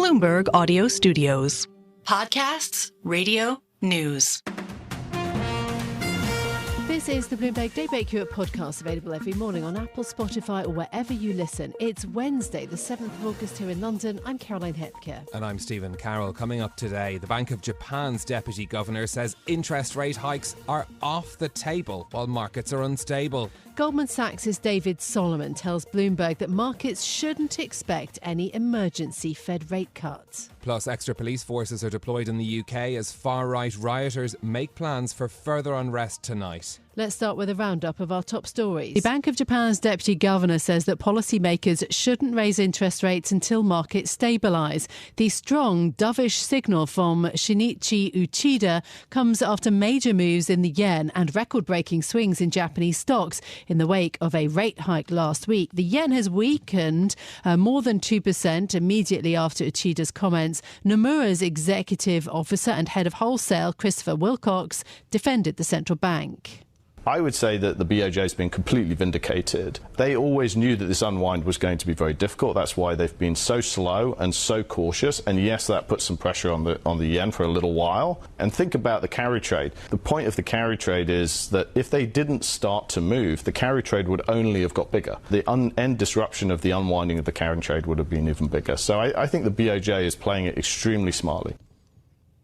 Bloomberg Audio Studios. Podcasts, radio, news. This is the Bloomberg Daybreak Europe podcast, available every morning on Apple, Spotify, or wherever you listen. It's Wednesday, the 7th of August here in London. I'm Caroline Hepker. And I'm Stephen Carroll. Coming up today, the Bank of Japan's deputy governor says interest rate hikes are off the table while markets are unstable. Goldman Sachs' David Solomon tells Bloomberg that markets shouldn't expect any emergency Fed rate cuts. Plus, extra police forces are deployed in the UK as far-right rioters make plans for further unrest tonight. Let's start with a roundup of our top stories. The Bank of Japan's deputy governor says that policymakers shouldn't raise interest rates until markets stabilise. The strong, dovish signal from Shinichi Uchida comes after major moves in the yen and record-breaking swings in Japanese stocks in the wake of a rate hike last week. The yen has weakened more than 2% immediately after Uchida's comments. Nomura's executive officer and head of wholesale, Christopher Wilcox, defended the central bank. I would say that the BOJ has been completely vindicated. They always knew that this unwind was going to be very difficult. That's why they've been so slow and so cautious. And yes, that puts some pressure on the yen for a little while. And think about the carry trade. The point of the carry trade is that if they didn't start to move, the carry trade would only have got bigger. The end disruption of the unwinding of the carry trade would have been even bigger. So I think the BOJ is playing it extremely smartly.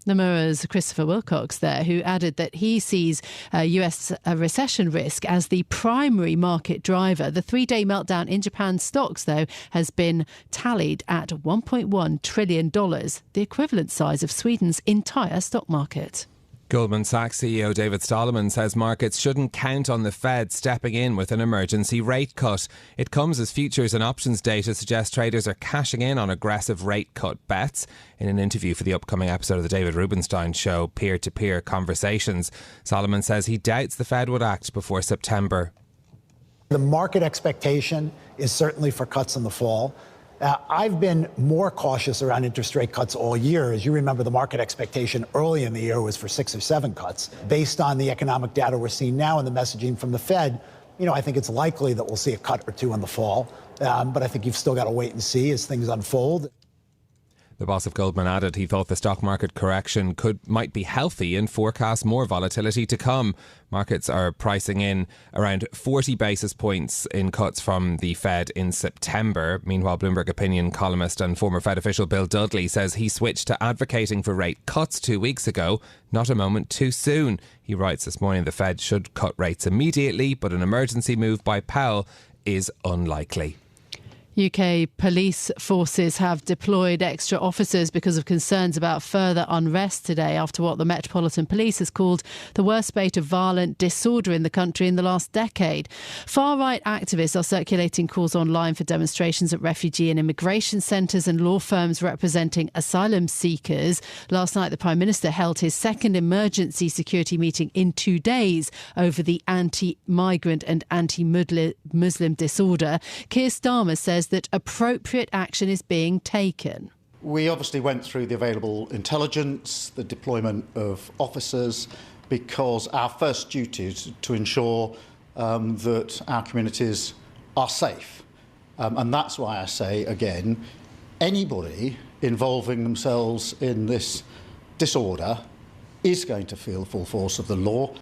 Nomura's Christopher Wilcox there, who added that he sees US recession risk as the primary market driver. The three-day meltdown in Japan's stocks, though, has been tallied at $1.1 trillion, the equivalent size of Sweden's entire stock market. Goldman Sachs CEO David Solomon says markets shouldn't count on the Fed stepping in with an emergency rate cut. It comes as futures and options data suggests traders are cashing in on aggressive rate cut bets. In an interview for the upcoming episode of the David Rubenstein Show, Peer-to-Peer Conversations, Solomon says he doubts the Fed would act before September. The market expectation is certainly for cuts in the fall. I've been more cautious around interest rate cuts all year. As you remember, the market expectation early in the year was for 6 or 7 cuts. Based on the economic data we're seeing now and the messaging from the Fed, I think it's likely that we'll see a cut or two in the fall. But I think you've still got to wait and see as things unfold. The boss of Goldman added he thought the stock market correction might be healthy and forecast more volatility to come. Markets are pricing in around 40 basis points in cuts from the Fed in September. Meanwhile, Bloomberg opinion columnist and former Fed official Bill Dudley says he switched to advocating for rate cuts 2 weeks ago, not a moment too soon. He writes this morning the Fed should cut rates immediately, but an emergency move by Powell is unlikely. UK police forces have deployed extra officers because of concerns about further unrest today after what the Metropolitan Police has called the worst spate of violent disorder in the country in the last decade. Far-right activists are circulating calls online for demonstrations at refugee and immigration centres and law firms representing asylum seekers. Last night, the Prime Minister held his second emergency security meeting in 2 days over the anti-migrant and anti-Muslim disorder. Keir Starmer says that appropriate action is being taken. We obviously went through the available intelligence, the deployment of officers, because our first duty is to ensure that our communities are safe. And that's why I say, again, anybody involving themselves in this disorder is going to feel the full force of the law.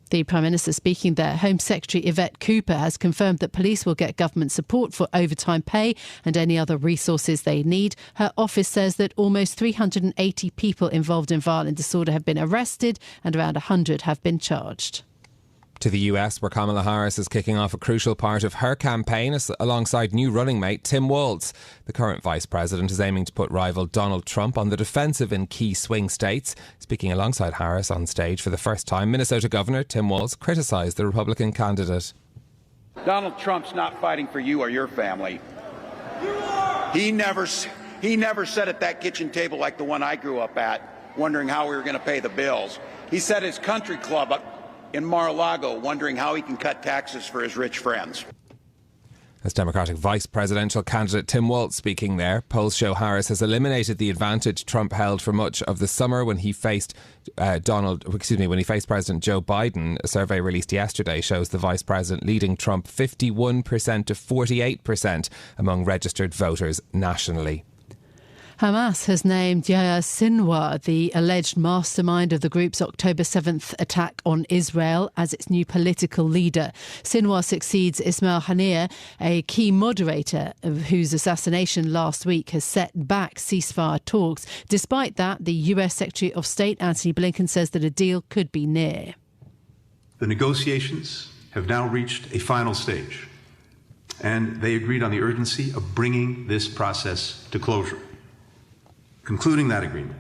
The Prime Minister speaking there. Home Secretary Yvette Cooper has confirmed that police will get government support for overtime pay and any other resources they need. Her office says that almost 380 people involved in violent disorder have been arrested and around 100 have been charged. To the US, where Kamala Harris is kicking off a crucial part of her campaign alongside new running mate Tim Walz. The current vice president is aiming to put rival Donald Trump on the defensive in key swing states. Speaking alongside Harris on stage for the first time, Minnesota Governor Tim Walz criticised the Republican candidate. Donald Trump's not fighting for you or your family. He never sat at that kitchen table like the one I grew up at, wondering how we were going to pay the bills. He sat at his country club up in Mar-a-Lago, wondering how he can cut taxes for his rich friends. As Democratic vice presidential candidate Tim Walz speaking there, polls show Harris has eliminated the advantage Trump held for much of the summer when he faced when he faced President Joe Biden. A survey released yesterday shows the vice president leading Trump 51% to 48% among registered voters nationally. Hamas has named Yahya Sinwar, the alleged mastermind of the group's October 7th attack on Israel, as its new political leader. Sinwar succeeds Ismail Haniyeh, a key moderator whose assassination last week has set back ceasefire talks. Despite that, the US Secretary of State Antony Blinken says that a deal could be near. The negotiations have now reached a final stage, and they agreed on the urgency of bringing this process to closure. Concluding that agreement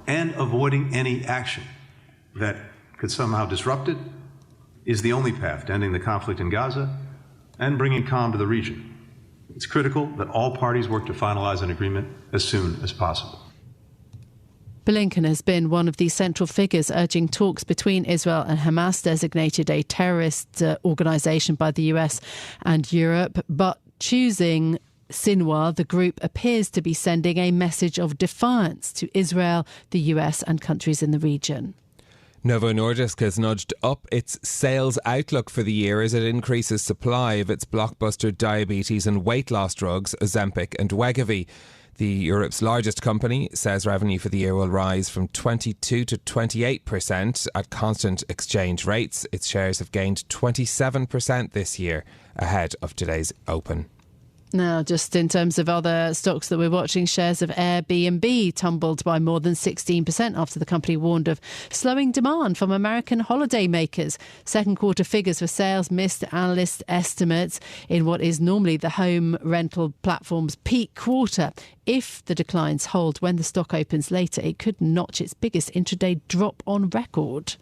and avoiding any action that could somehow disrupt it is the only path to ending the conflict in Gaza and bringing calm to the region. It's critical that all parties work to finalize an agreement as soon as possible. Blinken has been one of the central figures urging talks between Israel and Hamas, designated a terrorist organisation by the US and Europe, but choosing Sinwar, the group appears to be sending a message of defiance to Israel, the US and countries in the region. Novo Nordisk has nudged up its sales outlook for the year as it increases supply of its blockbuster diabetes and weight loss drugs, Ozempic and Wegovy. The Europe's largest company says revenue for the year will rise from 22 to 28% at constant exchange rates. Its shares have gained 27% this year, ahead of today's open. Now, just in terms of other stocks that we're watching, shares of Airbnb tumbled by more than 16% after the company warned of slowing demand from American holiday makers. Second quarter figures for sales missed analyst estimates in what is normally the home rental platform's peak quarter. If the declines hold when the stock opens later, it could notch its biggest intraday drop on record.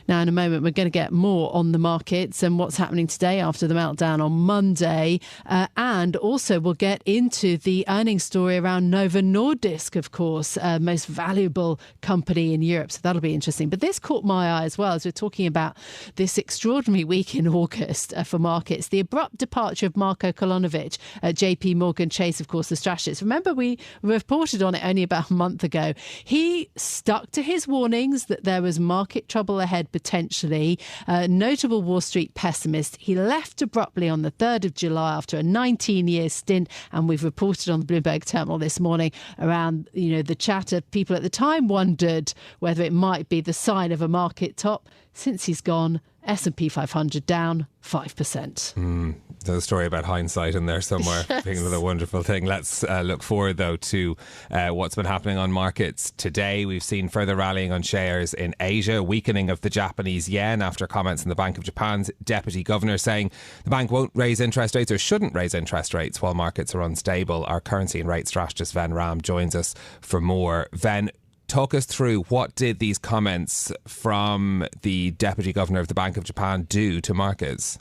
Now, in a moment, we're going to get more on the markets and what's happening today after the meltdown on Monday. And also we'll get into the earnings story around Novo Nordisk, of course, most valuable company in Europe. So that'll be interesting. But this caught my eye as well as we're talking about this extraordinary week in August for markets. The abrupt departure of Marko Kolonovic at JP Morgan Chase, of course, the strategist. Remember, we reported on it only about a month ago. He stuck to his warnings that there was market trouble ahead potentially. Notable Wall Street pessimist. He left abruptly on the 3rd of July after a 19-year stint, and we've reported on the Bloomberg terminal this morning around, the chatter. People at the time wondered whether it might be the sign of a market top. Since he's gone, S&P 500 down 5%. There's a story about hindsight in there somewhere, being another wonderful thing. Let's look forward, though, to what's been happening on markets today. We've seen further rallying on shares in Asia, weakening of the Japanese yen after comments from the Bank of Japan's deputy governor saying the bank won't raise interest rates or shouldn't raise interest rates while markets are unstable. Our currency and rate strategist Ven Ram joins us for more. Ven, talk us through what did these comments from the deputy governor of the Bank of Japan do to markets?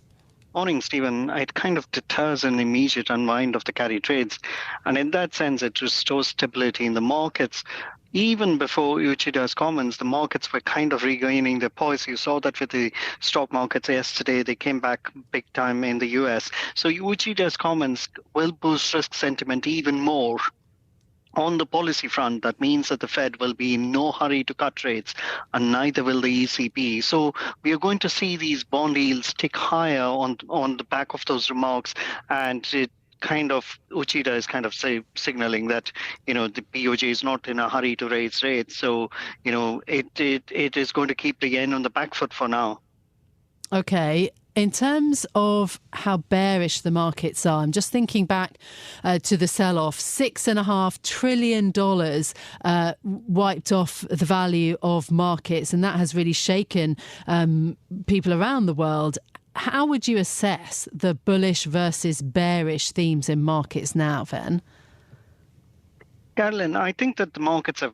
Morning, Stephen. It kind of deters an immediate unwind of the carry trades. And in that sense, it restores stability in the markets. Even before Uchida's comments, the markets were kind of regaining their poise. You saw that with the stock markets yesterday. They came back big time in the US. So Uchida's comments will boost risk sentiment even more. On the policy front, that means that the Fed will be in no hurry to cut rates, and neither will the ECB. So we are going to see these bond yields tick higher on the back of those remarks, and it kind of, Uchida is kind of signaling that, the BOJ is not in a hurry to raise rates. So, it is going to keep the yen on the back foot for now. Okay. In terms of how bearish the markets are, I'm just thinking back to the sell-off. $6.5 trillion wiped off the value of markets, and that has really shaken people around the world. How would you assess the bullish versus bearish themes in markets now, Ven? Carolyn, I think that the markets have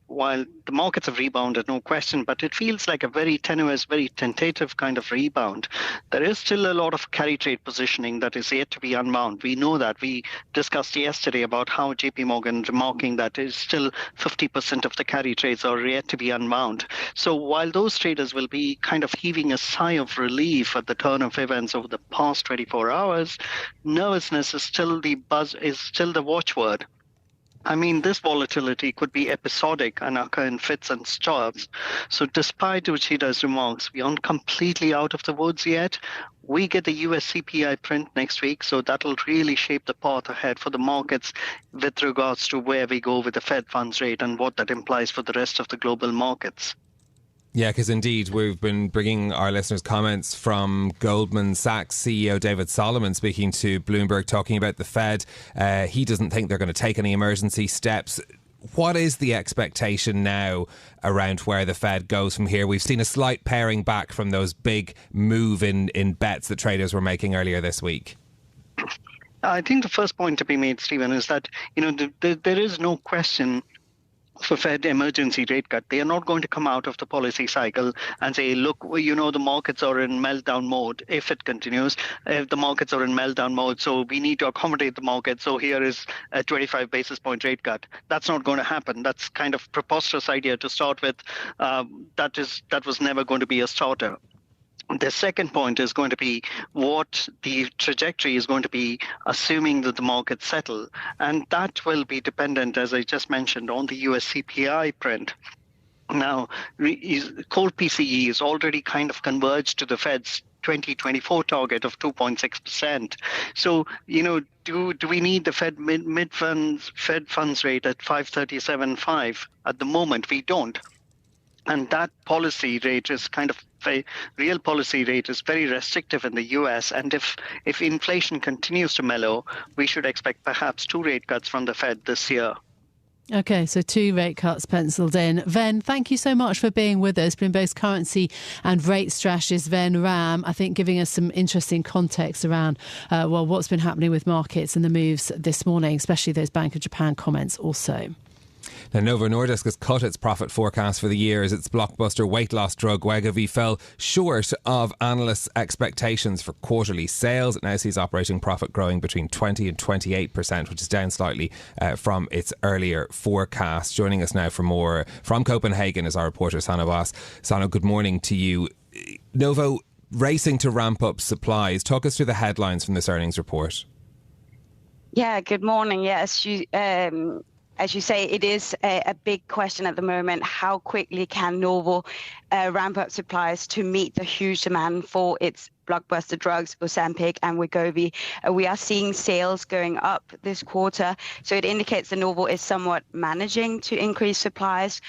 rebounded, no question, but it feels like a very tenuous, very tentative kind of rebound. There is still a lot of carry trade positioning that is yet to be unwound. We know that. We discussed yesterday about how JP Morgan remarking that is still 50% of the carry trades are yet to be unwound. So while those traders will be kind of heaving a sigh of relief at the turn of events over the past 24 hours, nervousness is still the watchword. I mean, this volatility could be episodic and occur in fits and starts. So despite Uchida's remarks, we aren't completely out of the woods yet. We get the US CPI print next week, so that'll really shape the path ahead for the markets with regards to where we go with the Fed funds rate and what that implies for the rest of the global markets. Yeah, because indeed we've been bringing our listeners comments from Goldman Sachs CEO David Solomon speaking to Bloomberg, talking about the Fed. He doesn't think they're going to take any emergency steps. What is the expectation now around where the Fed goes from here? We've seen a slight paring back from those big move in bets that traders were making earlier this week. I think the first point to be made, Stephen, is that there is no question for Fed emergency rate cut. They are not going to come out of the policy cycle and say, look, the markets are in meltdown mode if it continues. If the markets are in meltdown mode, so we need to accommodate the market. So here is a 25 basis point rate cut. That's not going to happen. That's kind of preposterous idea to start with. That was never going to be a starter. The second point is going to be what the trajectory is going to be, assuming that the markets settle. And that will be dependent, as I just mentioned, on the US CPI print. Now, core PCE is already kind of converged to the Fed's 2024 target of 2.6%. So, do we need the Fed Fed funds rate at 537.5? At the moment, we don't. And that policy rate is real policy rate is very restrictive in the US. And if inflation continues to mellow, we should expect perhaps 2 rate cuts from the Fed this year. OK, so 2 rate cuts penciled in. Ven, thank you so much for being with us. Bloomberg's currency and rate strategist, Ven Ram, I think giving us some interesting context around, what's been happening with markets and the moves this morning, especially those Bank of Japan comments also. Now, Novo Nordisk has cut its profit forecast for the year as its blockbuster weight loss drug Wegovy fell short of analysts' expectations for quarterly sales. It now sees operating profit growing between 20 and 28%, which is down slightly from its earlier forecast. Joining us now for more from Copenhagen is our reporter Sano Boss. Sano, good morning to you. Novo racing to ramp up supplies. Talk us through the headlines from this earnings report. Yeah, good morning. Yes, as you say, it is a big question at the moment. How quickly can Novo ramp up supplies to meet the huge demand for its blockbuster drugs, Ozempic and Wegovy? We are seeing sales going up this quarter. So it indicates that Novo is somewhat managing to increase supplies.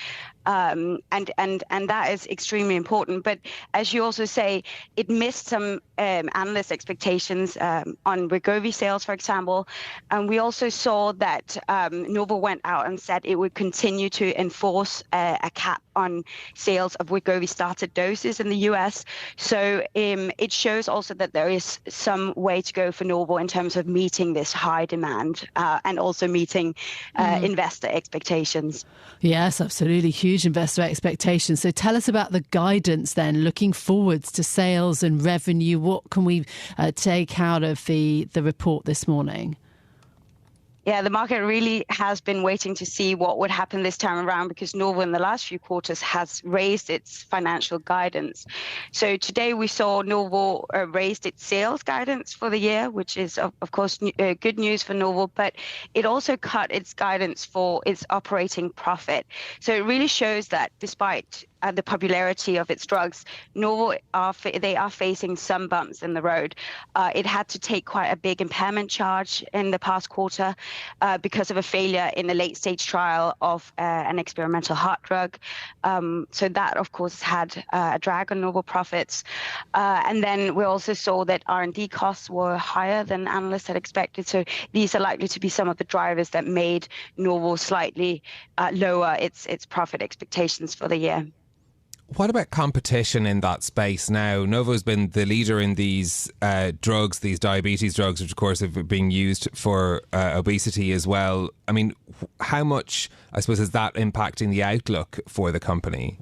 And that is extremely important. But as you also say, it missed some analyst expectations on Wegovy sales, for example. And we also saw that Novo went out and said it would continue to enforce a cap on sales of Wegovy started doses in the US. So it shows also that there is some way to go for Novo in terms of meeting this high demand and also meeting investor expectations. Yes, absolutely. Huge investor expectations. So tell us about the guidance then, looking forwards to sales and revenue. What can we take out of the report this morning? Yeah, the market really has been waiting to see what would happen this time around because Novo in the last few quarters has raised its financial guidance. So today we saw Novo raised its sales guidance for the year, which is, of course, good news for Novo, but it also cut its guidance for its operating profit. So it really shows that despite the popularity of its drugs, Novo they are facing some bumps in the road. It had to take quite a big impairment charge in the past quarter because of a failure in a late-stage trial of an experimental heart drug. So that, of course, had a drag on Novo profits. And then we also saw that R&D costs were higher than analysts had expected. So these are likely to be some of the drivers that made Novo slightly lower its profit expectations for the year. What about competition in that space now? Novo's been the leader in these drugs, these diabetes drugs, which of course have been used for obesity as well. I mean, how much, I suppose, is that impacting the outlook for the company?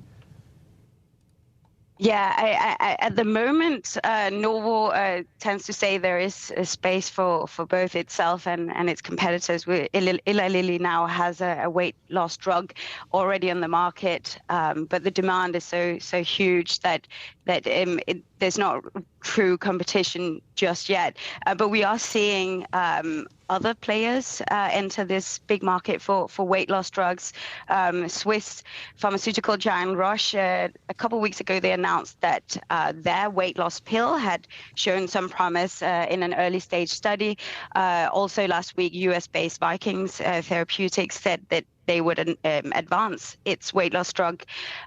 Yeah, at the moment, Novo tends to say there is a space for both itself and its competitors. Eli Lilly now has a weight loss drug already on the market, but the demand is so huge that there's not true competition just yet. But we are seeing other players enter this big market for weight loss drugs. Swiss pharmaceutical giant Roche, a couple of weeks ago, they announced that their weight loss pill had shown some promise in an early stage study. Also last week, US-based Vikings Therapeutics said that they would advance its weight loss drug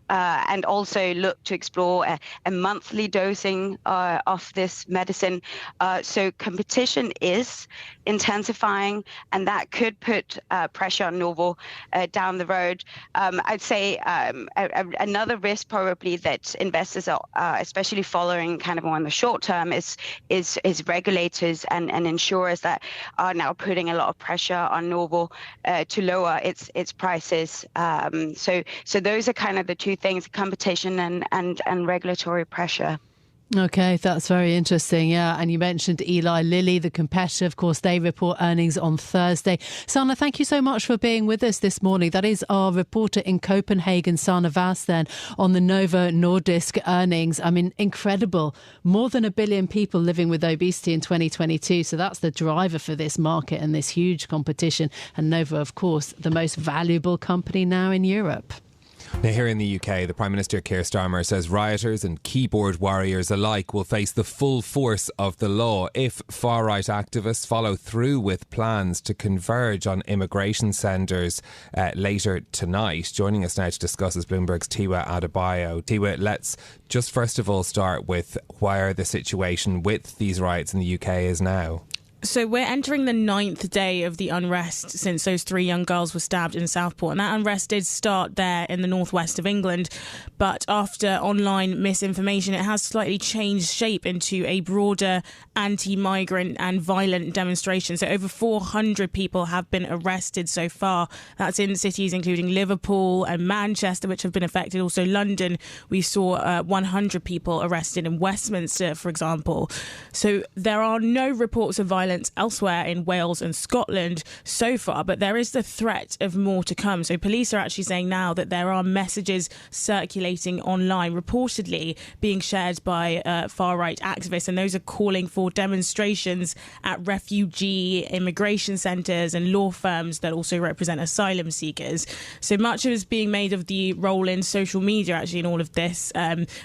and also look to explore a monthly dosing of this medicine. So competition is intensifying, and that could put pressure on Novo down the road. I'd say another risk probably that investors are especially following kind of more in the short term is regulators and insurers that are now putting a lot of pressure on Novo to lower its prices. So those are kind of the two things: competition and regulatory pressure. Okay, that's very interesting. Yeah, and you mentioned Eli Lilly, the competitor. Of course, they report earnings on Thursday. Sana, thank you so much for being with us this morning. That is our reporter in Copenhagen, Sana Vass, then, on the Novo Nordisk earnings. I mean, incredible. More than 1 billion people living with obesity in 2022. So that's the driver for this market and this huge competition. And Novo, of course, the most valuable company now in Europe. Now, here in the UK, the Prime Minister Keir Starmer says rioters and keyboard warriors alike will face the full force of the law if far-right activists follow through with plans to converge on immigration centres later tonight. Joining us now to discuss is Bloomberg's Tiwa Adebayo. Tiwa, let's just first of all start with where the situation with these riots in the UK is now. So we're entering the 9th day of the unrest since those 3 young girls were stabbed in Southport. And that unrest did start there in the northwest of England. But after online misinformation, it has slightly changed shape into a broader anti-migrant and violent demonstration. So over 400 people have been arrested so far. That's in cities including Liverpool and Manchester, which have been affected. Also London, we saw 100 people arrested in Westminster, for example. So there are no reports of violence elsewhere in Wales and Scotland so far, but there is the threat of more to come. So police are actually saying now that there are messages circulating online, reportedly being shared by far-right activists, and those are calling for demonstrations at refugee immigration centres and law firms that also represent asylum seekers. So much is being made of the role in social media actually in all of this,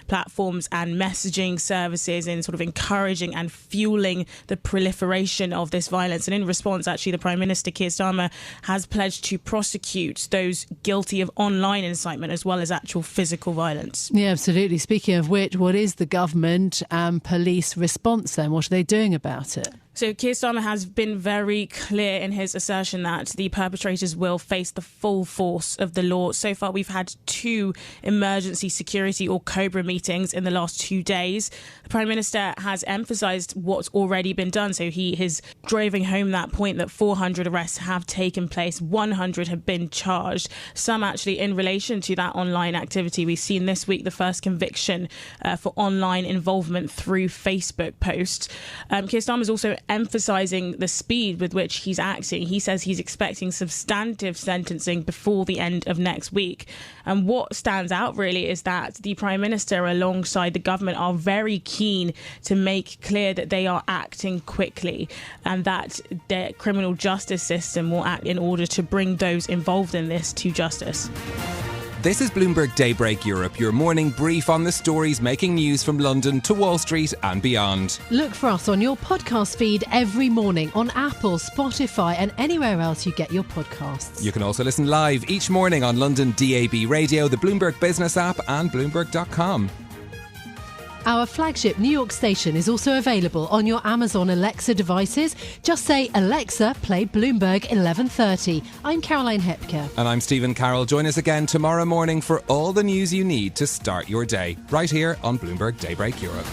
platforms and messaging services in sort of encouraging and fueling the proliferation of this violence. And in response, actually, the Prime Minister, Keir Starmer, has pledged to prosecute those guilty of online incitement as well as actual physical violence. Yeah, absolutely. Speaking of which, what is the government and police response then? What are they doing about it? So Keir Starmer has been very clear in his assertion that the perpetrators will face the full force of the law. So far, we've had 2 emergency security or COBRA meetings in the last 2 days. The Prime Minister has emphasised what's already been done. So he is driving home that point that 400 arrests have taken place. 100 have been charged. Some actually in relation to that online activity. We've seen this week the first conviction for online involvement through Facebook posts. Keir Starmer is also emphasising the speed with which he's acting. He says he's expecting substantive sentencing before the end of next week. And what stands out really is that the Prime Minister alongside the government are very keen to make clear that they are acting quickly and that the criminal justice system will act in order to bring those involved in this to justice. This is Bloomberg Daybreak Europe, your morning brief on the stories making news from London to Wall Street and beyond. Look for us on your podcast feed every morning on Apple, Spotify and anywhere else you get your podcasts. You can also listen live each morning on London DAB Radio, the Bloomberg Business app and Bloomberg.com. Our flagship New York station is also available on your Amazon Alexa devices. Just say, Alexa, play Bloomberg 1130. I'm Caroline Hepker. And I'm Stephen Carroll. Join us again tomorrow morning for all the news you need to start your day, right here on Bloomberg Daybreak Europe.